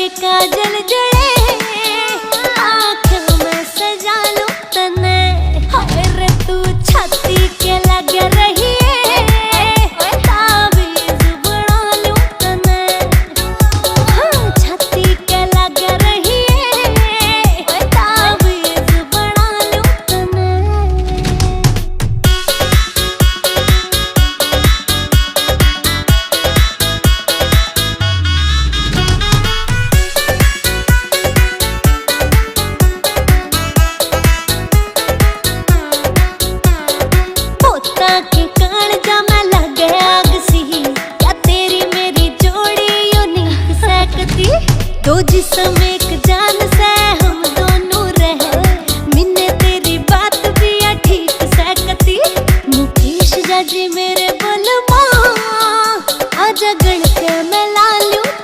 के काजल जड़े आँखों में सजा लूं तने। हाय रे तू छाती के लग रही है ताबीज बना लूं तने। हाँ छाती के लग रही है ताबीज बना लूं तने। के कालजा में लगे आग सी, क्या तेरी मेरी जोड़ी यूं नहीं सकती। दो जिस्म